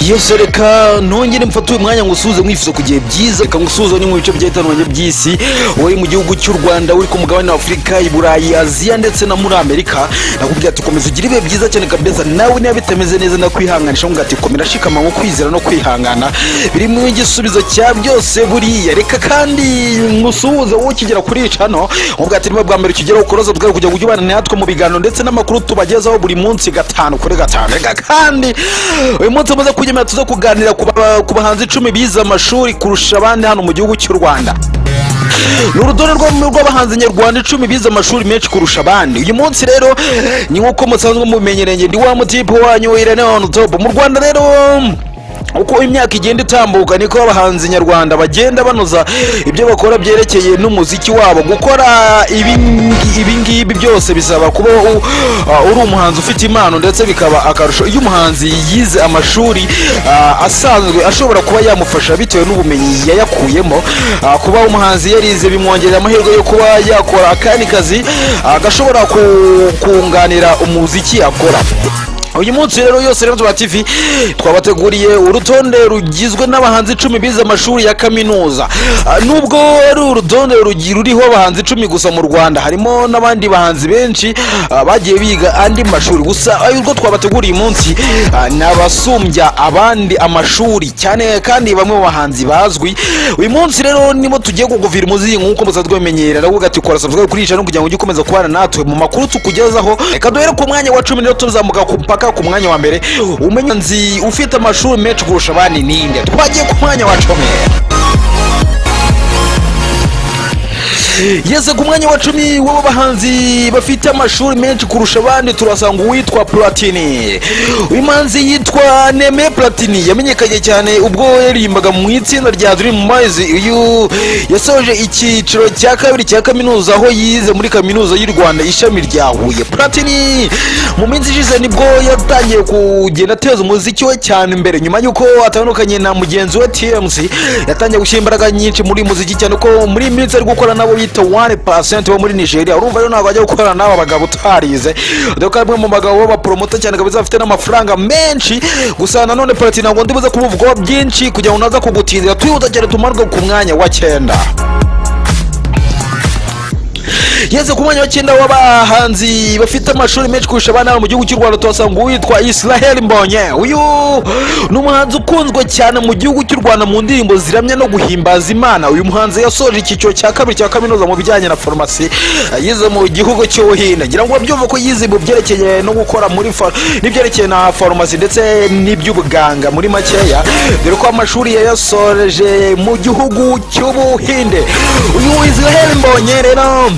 Yose reka nongere mfate umwanya ngusuze mwifuza kugiye byiza reka ngusuze ni mu bice by'itandukanye by'isi uri mu gihugu cy'u Rwanda uri ku mugabane wa Afrika iburayi Aziya ndetse na muri Amerika nakubwiye ati komeza ugire ibihe byiza cyane kabeza nawe niba bitameze neza ndakwihanganisha ngo ati komera shikama nko kwizera no kwihangana biri mu igisubizo cya byose buriya reka kandi ngusuze wowe ukigera kuri icano ubwo ati niba bwa mbere ukigera ukoroza twari kujya kujyubana natwe mu biganiro ndetse n'amakuru tubagezaho buri munsi gatanu kuri gatanu reka kandi uyu munsi amaze kujya tuza kuganira ku bahanzi 10 bize amashuri kurusha abandi hano mu gihugu cy'u Rwanda. N'urudone rw'abahanzi nyarwanda 10 bize amashuri menshi kurusha abandi. Uyu munsi rero ni nkuko musanzwe mumenyereye ndi wa mutipe wanyu Irene on top mu Rwanda rero uko imyaka igenda itambuka niko abahanzi nyarwanda bagenda banoza ibyo bakora byerekeye n'umuziki wabo gukora ibingibi byose bisaba kuba uri umuhanzi ufite impano ndetse bikaba akarusho iyo umuhanzi yize amashuri asanzwe ashobora kuba yamufasha bitewe n'ubumenyi yayakuyemo kuba umuhanzi yarize bimwongerera amahirwe yo kuba yakora akandi kazi gashobora kunganira umuziki akora. Uyu munsi rero yose rero twa TV twabateguriye urutonde rugizwe n'abahanzi 10 bize amashuri ya kaminuza. Nubwo ari urutonde ruriho abahanzi 10 gusa mu Rwanda harimo n'abandi bahanzi benshi bagiye biga andi mashuri gusa ayurwo twabateguriye umunsi nabasumbya abandi amashuri cyane kandi bamwe mu bahanzi bazwi. Uyu munsi rero nimo tugiye kuguvira umuzi nkuko muzadwe menyera ravuga ati kora subscribe kuri icano kugira ngo ujye ukomeza kubana natwe mu makuru tukugezaho. Reka duhere ku mwanya wa 10 rero tuzamuka ku mwanya wa mbere umenyanzi ufite amashuri menshi kurusha abandi ninde twagiye ku mwanya wa 10. Yeze ku mwanya wa 10 w'abo bahanzi bafite amashuri menshi kurusha abandi turasanga uwitwa Platini. Uyu muhanzi yitwa Neme Platini yamenyekanye cyane ubwo yarimbaga mu itsinda rya Dream Boys. Uyu yasoje icyiciro cya kabiri cya kaminuza aho yize muri kaminuza y'u Rwanda ishami rya Huye. Platini mu minsi ishize nibwo yatangiye kugenda ateza umuziki we cyane imbere nyuma yuko atandukanye na mugenzi we TMC yatangiye gushyira imbaraga nyinshi muri muziki cyane ko muri minsi ari gukora nabo bita 1% bo muri Nigeria. Urumva rero ntabwo ajya gukorana n'aba bagabo utarize doko bamwe mu bagabo baba promoter cyane kabisa bafite n'amafaranga menshi gusa nanone Platini ngo ndibuze kumuvugaho byinshi kugira ngo naza kugutindira twihuta cyane tumarwe ku mwanya wa 9. Yeze ku mwanya wa 9 w'abahanzi bafite amashuri menshi kurusha abana mu gihugu cy'u Rwanda tuhasanga uwitwa Israel Mbonye. Uyu ni umuhanzi ukunzwe cyane mu gihugu cy'u Rwanda mu ndirimbo ziramya no guhimbaza Imana. Uyu muhanzi yasoje icyiciro cya kabiri cya kaminuza mu bijyanye na farumasi yize mu gihugu cy'Ubuhinde. Ngira ngo babyumva ko yize mu byerekeye no gukora muri n'ibyerekeye na farumasi ndetse n'iby'ubuganga muri makeya dore ko amashuri yasoreje mu gihugu cy'Ubuhinde. Uyu Israel Mbonye rero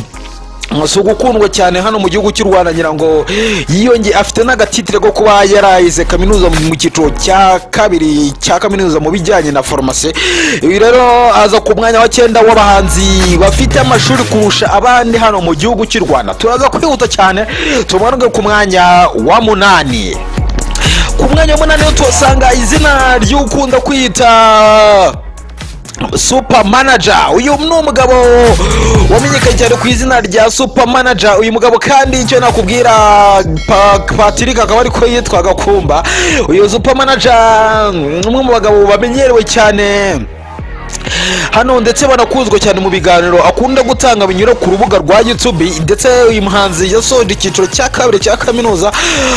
so gukundwa cyane hano mu gihugu cy'u Rwanda ngira ngo yiyonge afite n'agatitire ko kuba yarayize kaminuza mu cyiciro cya kabiri cya kaminuza mu bijyanye na farumasi. Ibi rero aza ku mwanya wa 9 w'abahanzi bafite amashuri kurusha abandi hano mu gihugu cy'u Rwanda. Turaza kwihuta cyane tumanuke ku mwanya wa 8. Ku mwanya wa 8 tuhasanga izina ry'ukunda kwita Super Manager. Uyu ni umugabo wamenyekanye cyane ku izina rya Super Manager. Uyu mugabo kandi icyo nakubwira Patrick akaba ariko yitwa Gakumba. Uyu Super Manager umwe mu bagabo bamenyerewe cyane hano ndetse banakuzwa cyane mu biganiro akunda gutanga binyura ku rubuga rwa YouTube ndetse uyu muhanzi yasoje icyiciro cya kabiri cya kaminuza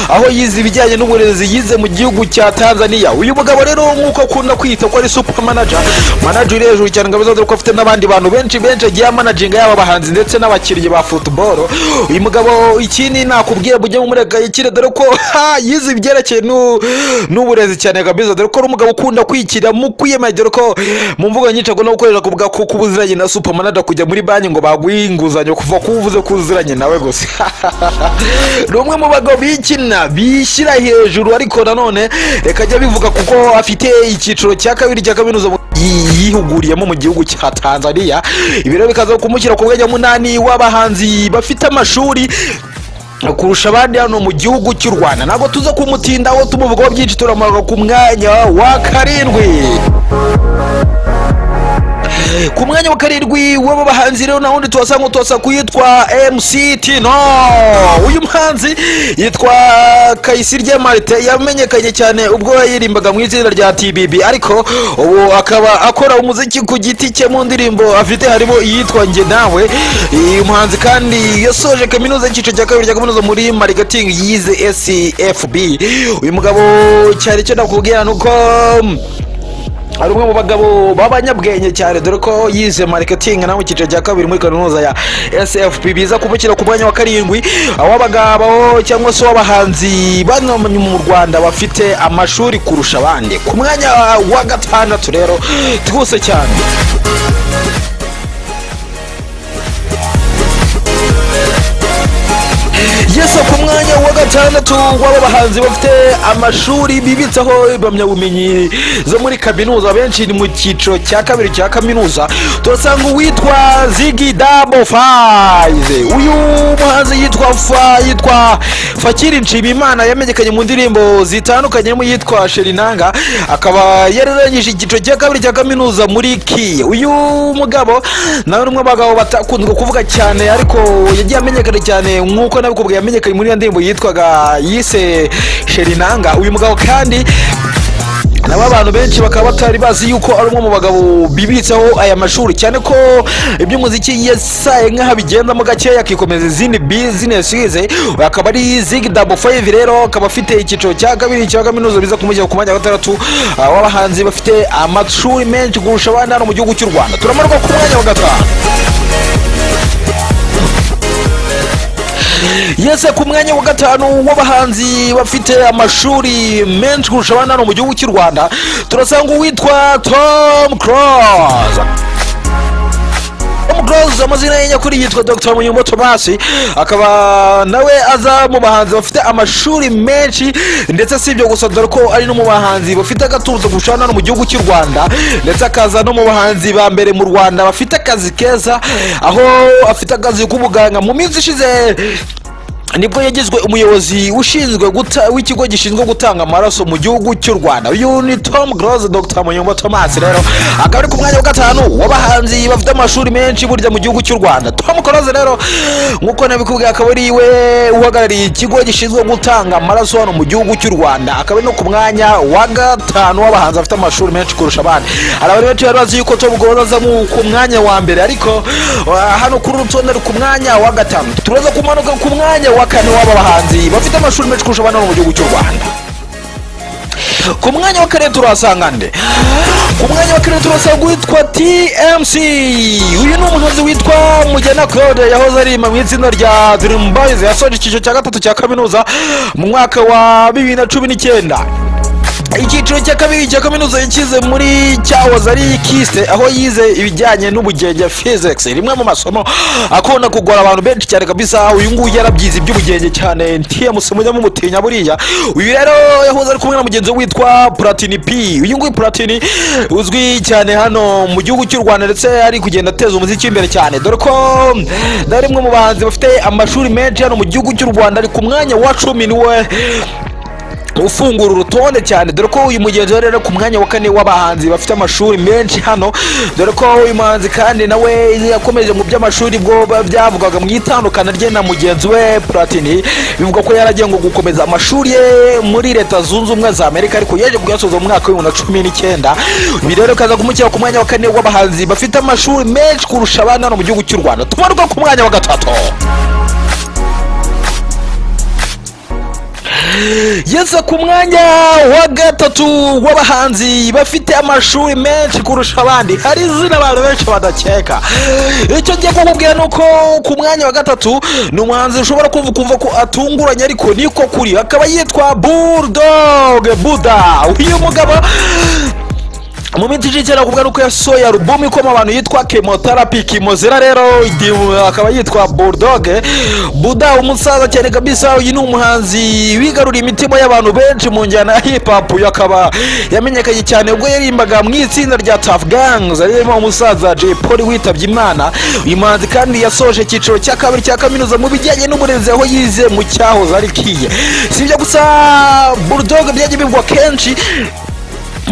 aho yize ibijyanye n'uburezi yize mu gihugu cya Tanzania. Uyu mugabo rero nkuko akunda kwita ko ari Super Manager hejuru cyane ngabizo ko afite n'abandi bantu benshi agiye managinga yaba abahanzi ndetse n'abakiriye ba football. Uyu mugabo ikindi nakubwiye bujye mu mureka ikire dore ko yize ibyerekeye n'uburezi cyane kabisa dore ko ari umugabo ukunda kwikira mu kwiyemera dore ko mu mvugo nyinshi agomba gukorera kuvuga ko kubuziranye na Super Manager kujya muri banki ngo baguhe inguzanyo kuva kuvuze kuziranye nawe gusa. Rumwe mu bagabo bikina bishyira hejuru ariko nanone reka jya bivuga kuko afite icyiciro cya kabiri cya kaminuza yihuguriyemo mu gihugu cya Tanzania. Ibiro bikaza kumushyira ku mwanya 8 w'abahanzi bafite amashuri kurusha abandi hano mu gihugu cy'u Rwanda. Ntabwo tuza kumutindaho tumuvugaho byinshi turamanuka ku mwanya wa 7. ku mwanya wa karindwi w'aba bahanzi rero na wundi tuwasanga kuyitwa MC Tino. Uyu muhanzi yitwa Kayisirye Martin, yamenyekanye cyane ubwo yayirimbaga mu itsinda rya TBB, ariko ubu akaba akora umuziki ku giti cye mu ndirimbo afite harimo iyitwa Nge Nawe. Uyu muhanzi kandi yasoje kaminuza y'icyiciro cya kabiri cya kaminuza muri marketing yize SCFB. Uyu mugabo cyari cyo nakubwira nuko ari umwe mu bagabo b'abanyabwenge cyane, dore ko yize marketing na mu cyiciro cya kabiri muri kaminuza ya SFP. Biza kubukira ku mwanya wa karindwi abagabo cyangwa se w'abahanzi banamenye mu Rwanda bafite amashuri kurusha abandi. Ku mwanya wa gatandatu rero twose cyane Yeso, ku mwanya wa gatandatu w'aba bahanzi bafite amashuri bibitseho impamyabumenyi zo muri kaminuza, benshi ni mu cyiciro cya kabiri cya kaminuza, turasanga uwitwa Ziggy Double Five. Uyu muhanzi yitwa Fakiri Nshimiyimana, yamenyekanye mu ndirimbo zitandukanye mu yitwa Sherinanga, akaba yararangije icyiciro cya kabiri cya kaminuza muri Kiye. Uyu mugabo nawe ni umwe mu bagabo batakunzwe kuvuga cyane, ariko yagiye amenyekana cyane nk'uko nabikubwiye, yamenyekanye muri ya ndirimbo yitwaga yise Sherinanga. Uyu mugabo kandi nabo abantu benshi bakaba batari bazi yuko ari umwe mu bagabo bibitseho aya mashuri, cyane ko iby'umuziki yasaye nk'aho bigendamo gakeya akikomeza izindi business yize. Akaba ari Ziggy Double Five rero, akaba afite icyiciro cya kabiri cya kaminuza, biza kumujya ku mwanya wa gatandatu w'abahanzi bafite amashuri menshi kurusha abandi hano mu gihugu cy'u Rwanda. Turamanuka ku mwanya wa gatanu. Yese, ku mwanya wa gatanu w'abahanzi bafite amashuri menshi kurusha abandi hano mu gihugu cy'u Rwanda, turasanga uwitwa Tom Close. Tom Close amazina ye nyakuri yitwa Dr. Munyumba Thomas, akaba nawe aza mu bahanzi bafite amashuri menshi, ndetse si ibyo gusa, dore ko ari no mu bahanzi bafite agatuza kurusha hano mu gihugu cy'u Rwanda, ndetse akaza no mu bahanzi ba mbere mu Rwanda bafite akazi keza, aho afite akazi k'ubuganga. Mu minsi ishize nibwo yagizwe umuyobozi ushinzwe w'ikigo gishinzwe gutanga amaraso mu gihugu cy'u Rwanda. Uyu ni Tom Close, Dr. Munyumba Thomas rero, akaba ari ku mwanya wa gatanu w'abahanzi bafite amashuri menshi burya mu gihugu cy'u Rwanda. Tom Close rero nk'uko nabikubwiye, akaba ari we uhagarariye ikigo gishinzwe gutanga amaraso hano mu gihugu cy'u Rwanda, akaba ari no ku mwanya wa gatanu w'abahanzi bafite amashuri menshi kurusha abandi. Hari abantu benshi bari bazi yuko Tom Close aza ku mwanya wa mbere, ariko hano kuri rutonde ari ku mwanya wa gatanu. Turaza kumanuka ku mwanya wa kane w'aba bahanzi bafite amashuri menshi kurusha abandi mu gihugu cy'u Rwanda. Ku mwanya wa kane turasanga nde? Ku mwanya wa kane turasanga witwa TMC. Uyu ni umuhanzi witwa Mugena Claude, yahoze aririmba mu itsinda rya Dream Boys, yasoje icyiciro cya gatatu cya kaminuza mu mwaka wa 2019. Icyiciro cya kabiri cya kaminuza yakize muri cyahoze ari Kiste, aho yize ibijyanye n'ubugenge physics, rimwe mu masomo akunda kugora abantu benshi cyane kabisa. Uyu nguyu yarabyize iby'ubugenge cyane, TMC mujya mumutinya buriya. Uyu rero yahoze ari kumwe na mugenzi witwa Platini P. Uyu nguyu Platini uzwi cyane hano mu gihugu cy'u Rwanda, ndetse ari kugenda ateza umuziki imbere cyane, dore ko ari rimwe mu bahanzi bafite amashuri menshi hano mu gihugu cy'u Rwanda. Ari ku mwanya wa 10 niwe ufungura urutonde cyane, dore ko uyu mugenzi rero ku mwanya wa kane w'abahanzi bafite amashuri menshi hano, dore ko uyu muhanzi kandi nawe yakomeje mu by'amashuri bwo byavugaga mu itandukana rye na mugenzi we Platini, bivuga ko yaragiye ngo gukomeza amashuri ye muri Leta Zunze Ubumwe za Amerika, ariko yaje kuyasoza mu mwaka wa 2019. Ibi rero kaza kumukira ku mwanya wa kane w'abahanzi bafite amashuri menshi kurusha abandi hano mu gihugu cy'u Rwanda. Tumanuka ku mwanya wa gatatu. Yesa, ku mwanya wa gatatu w'abahanzi bafite amashuri menshi kurusha abandi, hari izina abantu benshi badakeka. Icyo ngiye kukubwira nuko ku mwanya wa gatatu ni umuhanzi ushobora kumva ko atunguranye, ariko niko kuri, akaba yitwa Bulldog Buddha. Uyu mugabo mu minsi ishize nakubwira nuko yasohoye album ikoma abantu yitwa Chemotherapy Kimozera, rero akaba yitwa Bulldog Buddha, umusaza cyane kabisa. Uyu ni umuhanzi wigaruriye imitima y'abantu benshi mu njyana ya hip hop, akaba yamenyekanye cyane ubwo yarimbaga mu itsinda rya Tough Gangs, arimo umusaza Jay Polly witabye Imana. Uyu muhanzi kandi yasoje icyiciro cya kabiri cya kaminuza mu bijyanye n'uburezi, aho yize mu cyahoze ari Kiye. Si ibyo gusa, Bulldog byagiye bivugwa kenshi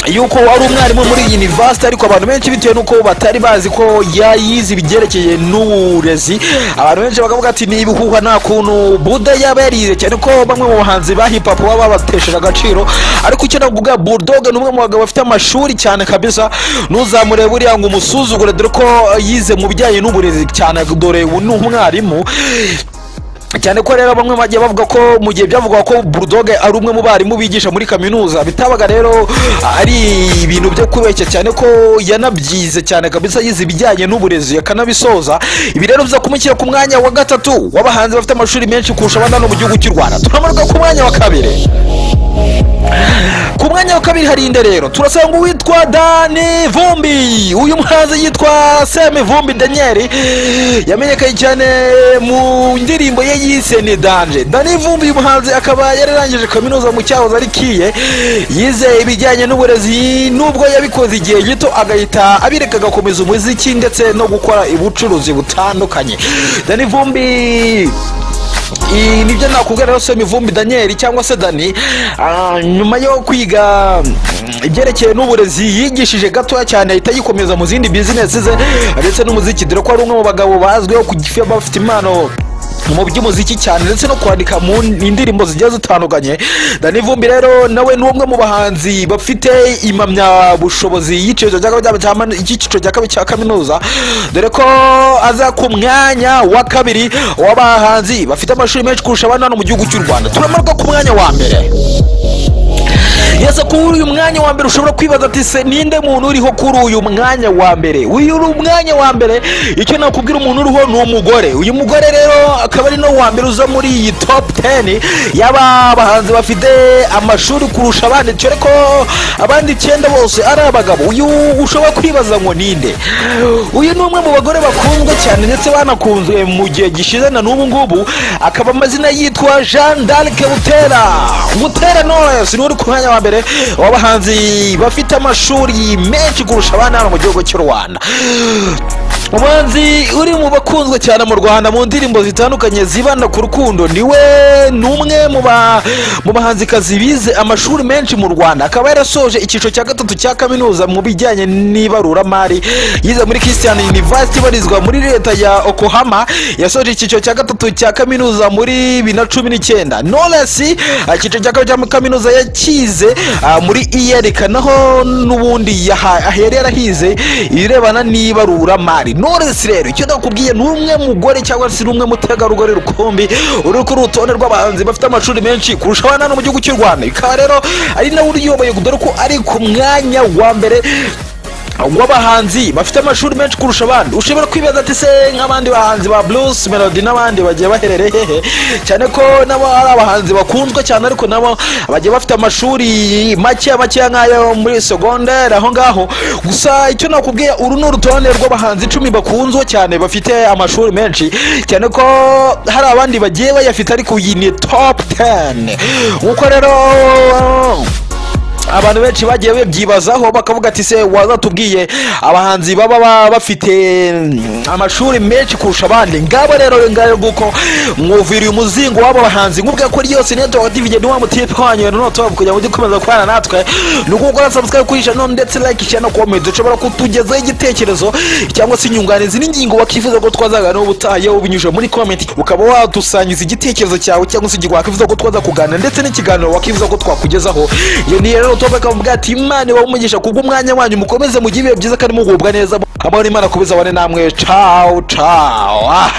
yuko ari umwarimu muri university, ariko abantu benshi bitewe nuko batari bazi ko yayize ibyerekeye n'uburezi, abantu benshi bakavuga ati ni ibihuha nta kuntu Buda yaba yarize, cyane ko bamwe mu bahanzi ba hip hop baba babatesheje agaciro. Ariko icyo navuga, Bulldog ni umwe mu bagabo bafite amashuri cyane kabisa, ntuzamurebe buriya ngo umusuzugure dore ko yize mu bijyanye n'uburezi cyane, dore ni umwarimu cyane ko rero bamwe bagiye bavuga ko mu gihe byavuga ko Bulldog ari umwe mu barimu bigisha muri kaminuza, bitabaga rero ari ibintu byo kubeshya, cyane ko yanabyize cyane kabisa, yize ibijyanye n'uburezi akanabisoza. Ibi rero biza kumushyira ku mwanya wa gatatu w'abahanzi bafite amashuri menshi kurusha abandi no mu gihugu cy'u Rwanda. Turamanuka ku mwanya wa kabiri. Ku mwanya wa kabiri hari inde rero, turasanga uwitwa Dani Vumbi. Uyu muhanzi yitwa Semi Vumbi Daniel, yamenyekaye cyane mu ndirimbo ye yise Ni Danje. Dani Vumbi uyu muhanzi akaba yararangije kaminuza mu cyahoze ari Kiye, yize ibijyanye n'uburezi, nubwo yabikoze igihe gito agahita abireka agakomeza umuziki ndetse no gukora ubucuruzi butandukanye. Dani Vumbi nibyo nakubwira rero, Semi Vumbi Daniel cyangwa se Dani, nyuma yo kwiga ibyerekeye n'uburezi yigishije gatoya cyane, ahita yikomeza mu zindi business ze ndetse n'umuziki, dore ko ari umwe mu bagabo bazwiho kugifiya bafite impano mu by'umuziki cyane ndetse no kwandika mu indirimbo zigiye zitandukanye. Dani Vumbi rero nawe ni umwe mu bahanzi bafite impamyabushobozi y'icyiciro cya kabiri cya kaminuza, dore ko aza ku mwanya wa kabiri w'abahanzi bafite amashuri menshi kurusha abandi hano mu gihugu cy'u Rwanda. Turamanuka ku mwanya wa mbere. Yasa kuri uyu mwanya wa mbere ushobora kwibaza ati se ninde muntu uriho kuri uyu mwanya wa mbere? Uyu mwanya wa mbere icyo nakubwira umuntu uriho ni umugore. Uyu mugore rero akaba ari no wa mbere uza muri iyi top 10 y'aba bahanzi bafite amashuri kurusha abandi, cyane ko abandi 9 bose ari abagabo. Uyu ushobora kwibaza ngo ninde? Uyu ni umwe mu bagore bakunzwe cyane ndetse banakunzwe mu gihe gishize na n'ubu ngubu, akaba amazina yitwa Jean d'Arc Butera Knowless. Ni uri ku mwanya wa mbere w'abahanzi bafite amashuri menshi kurusha abandi hano mu gihugu cy'u Rwanda. Umuhanzi uri mu bakunzwe cyane mu Rwanda mu ndirimbo zitandukanye zibanda ku rukundo, niwe n'umwe mu bahanzikazi bize amashuri menshi mu Rwanda, akaba yarasoje icyiciro cya gatatu cya kaminuza mu bijyanye n'ibaruramari, yize muri Christian University ibarizwa muri leta ya Oklahoma. Yasoje icyiciro cya gatatu cya kaminuza muri 2019. Knowless icyiciro cya kabiri cya kaminuza yakize muri Iyerika, naho n'ubundi yari yarahize ibirebana n'ibaruramari. Knowless rero icyo nakubwiye ni umwe mugore cyangwa se umwe mutegarugori rukombi uri ku rutonde rw'abahanzi bafite amashuri menshi kurusha abandi hano mu gihugu cy'u Rwanda. Ikaba rero ari nawe uyoboye, dore ko ari ku mwanya wa mbere w'abahanzi bafite amashuri menshi kurusha abandi. Ushobora kwibaza ati se nk'abandi bahanzi ba Blues Melody n'abandi bagiye baherereye hehe? Cyane ko nabo ari abahanzi bakunzwe cyane, ariko nabo bagiye bafite amashuri make nk'ayo muri secondaire aho ngaho. Gusa icyo nakubwiye, uru ni urutonde rw'abahanzi 10 bakunzwe cyane bafite amashuri menshi, cyane ko hari abandi bagiye bayafite, ariko iyi ni top 10. Uko rero abantu benshi bagiye babyibazaho bakavuga ati se wazatubwiye abahanzi baba bafite amashuri menshi kurusha abandi. Ngabo rero ngayo guko mwuviriye umuzingo w'aba bahanzi, nkubwira ko yose Network TV ni wa mutipe wanyu no top kujya mu gikomeza kwana natwe, nuko gukora subscribe kwisha no ndetse like share no comment. Ushobora kutugezaho igitekerezo cyangwa se inyunganizi n'ingingo wakifuza ko twazagana ubutaye ubinyuje muri comment, ukaba wadusangiza igitekerezo cyawe cyangwa se igwa wakifuza ko twaza kuganira ndetse n'ikiganiro wakifuza ko twakugezaho. Iyo ni rero topic avuga ati Imana wumugisha kubw'umwanya wanyu, mukomeze mu gihe byiza kandi mugubwa neza. Amahoro Imana kubeza bane namwe. Ciao ciao.